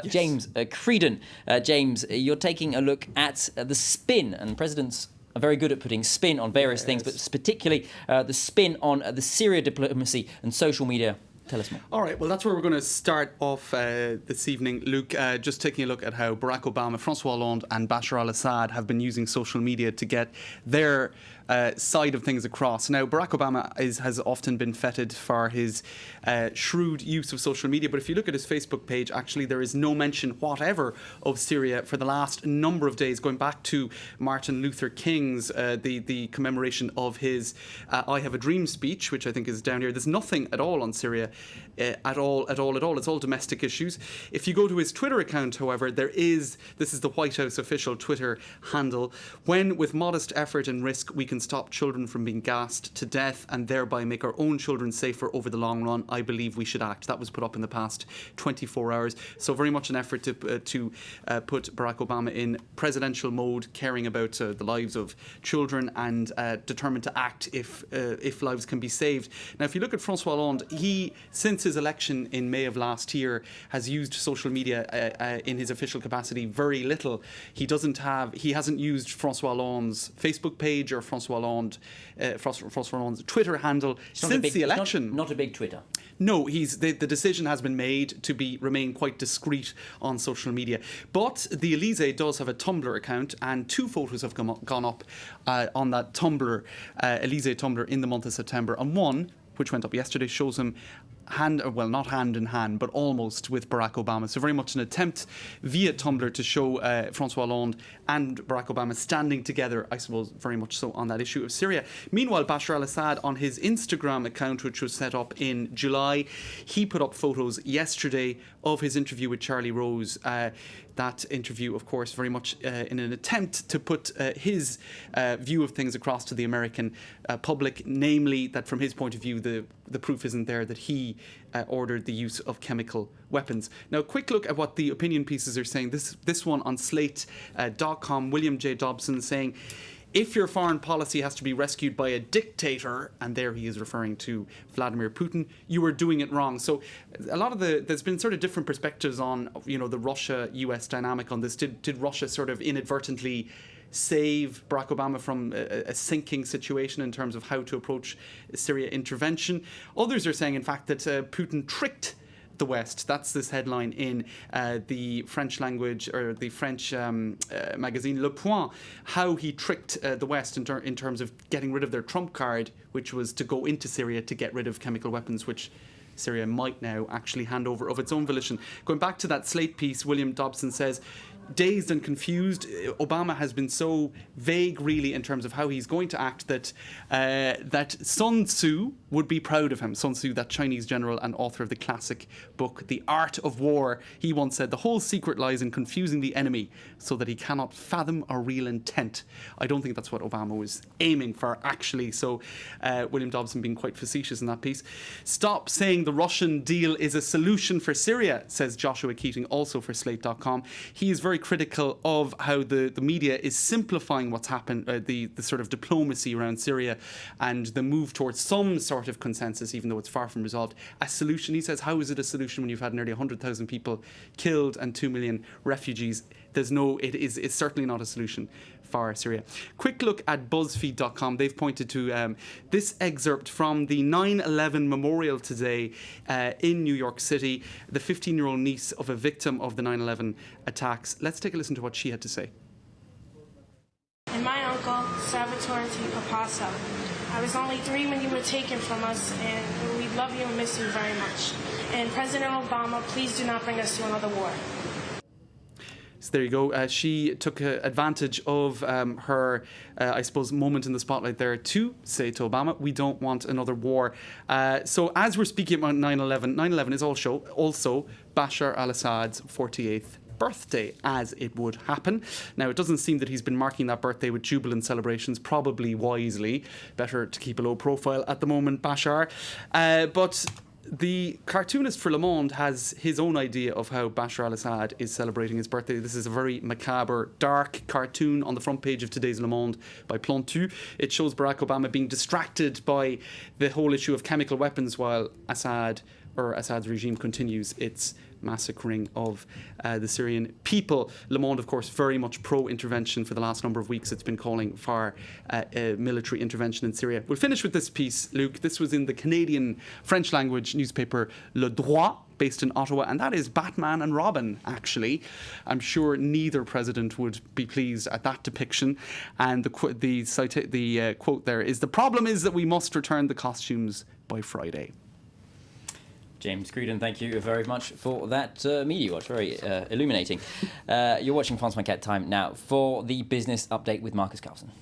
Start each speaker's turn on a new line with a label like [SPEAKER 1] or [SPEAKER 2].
[SPEAKER 1] James Creedon. James, you're taking a look at the spin, and presidents are very good at putting spin on various things, but particularly the spin on the Syria diplomacy and social media. Tell us more.
[SPEAKER 2] All right, well, that's where we're going to start off this evening, Luke, just taking a look at how Barack Obama, Francois Hollande and Bashar al-Assad have been using social media to get their side of things across. Now, Barack Obama has often been feted for his shrewd use of social media, but if you look at his Facebook page, actually there is no mention whatever of Syria for the last number of days, going back to Martin Luther King's, the commemoration of his I Have a Dream speech, which I think is down here. There's nothing at all on Syria. At all. It's all domestic issues. If you go to his Twitter account, however, this is the White House official Twitter handle. When, with modest effort and risk, we can stop children from being gassed to death and thereby make our own children safer over the long run, I believe we should act. That was put up in the past 24 hours. So very much an effort to put Barack Obama in presidential mode, caring about the lives of children and determined to act if lives can be saved. Now, if you look at Francois Hollande, he, since his election in May of last year, has used social media in his official capacity very little. He hasn't used Francois Hollande's Facebook page or Francois Hollande's Twitter handle since the election.
[SPEAKER 1] Not a big Twitter.
[SPEAKER 2] No, the decision has been made to remain quite discreet on social media. But the Elysee does have a Tumblr account, and 2 photos have gone up on that Tumblr, Elysee Tumblr, in the month of September. And one, which went up yesterday, shows him not hand in hand, but almost with Barack Obama. So very much an attempt via Tumblr to show Francois Hollande and Barack Obama standing together, I suppose, very much so on that issue of Syria. Meanwhile, Bashar al-Assad, on his Instagram account, which was set up in July, he put up photos yesterday of his interview with Charlie Rose. That interview, of course, very much in an attempt to put his view of things across to the American public, namely that from his point of view, the proof isn't there that he ordered the use of chemical weapons. Now, a quick look at what the opinion pieces are saying. This one on Slate.com, William J. Dobson saying, if your foreign policy has to be rescued by a dictator, and there he is referring to Vladimir Putin, you are doing it wrong. So a lot of there's been sort of different perspectives on, the Russia-US dynamic on this. Did Russia sort of inadvertently save Barack Obama from a sinking situation in terms of how to approach Syria intervention? Others are saying, in fact, that Putin tricked the West. That's this headline in the French language, or the French magazine Le Point, how he tricked the West in terms of getting rid of their trump card, which was to go into Syria to get rid of chemical weapons, which Syria might now actually hand over of its own volition. Going back to that Slate piece, William Dobson says, dazed and confused, Obama has been so vague, really, in terms of how he's going to act, that Sun Tzu would be proud of him. Sun Tzu, that Chinese general and author of the classic book, The Art of War, he once said, the whole secret lies in confusing the enemy so that he cannot fathom our real intent. I don't think that's what Obama was aiming for, actually. So William Dobson being quite facetious in that piece. Stop saying the Russian deal is a solution for Syria, says Joshua Keating, also for Slate.com. He is very critical of how the media is simplifying what's happened, the sort of diplomacy around Syria and the move towards some sort of consensus, even though it's far from resolved. A solution, he says, how is it a solution when you've had nearly 100,000 people killed and 2 million refugees? It's certainly not a solution for Syria. Quick look at BuzzFeed.com. They've pointed to this excerpt from the 9/11 memorial today in New York City, the 15-year-old niece of a victim of the 9/11 attacks. Let's take a listen to what she had to say.
[SPEAKER 3] And my uncle, Salvatore T. Papasso. I was only 3 when you were taken from us, and we love you and miss you very much. And President Obama, please do not bring us to another war.
[SPEAKER 2] So there you go. She took advantage of her, I suppose, moment in the spotlight there to say to Obama, we don't want another war. So as we're speaking about 9/11, 9/11 is also Bashar al-Assad's 48th birthday, as it would happen. Now, it doesn't seem that he's been marking that birthday with jubilant celebrations, probably wisely. Better to keep a low profile at the moment, Bashar. But the cartoonist for Le Monde has his own idea of how Bashar al-Assad is celebrating his birthday. This is a very macabre, dark cartoon on the front page of today's Le Monde by Plantu. It shows Barack Obama being distracted by the whole issue of chemical weapons while Assad's regime continues its massacring of the Syrian people. Le Monde, of course, very much pro-intervention for the last number of weeks. It's been calling for military intervention in Syria. We'll finish with this piece, Luke. This was in the Canadian French-language newspaper Le Droit, based in Ottawa, and that is Batman and Robin, actually. I'm sure neither president would be pleased at that depiction. And the quote there is, "The problem is that we must return the costumes by Friday."
[SPEAKER 1] James Creedon, thank you very much for that Media Watch. Very illuminating. You're watching France 24 Time now for the business update with Marcus Carlson.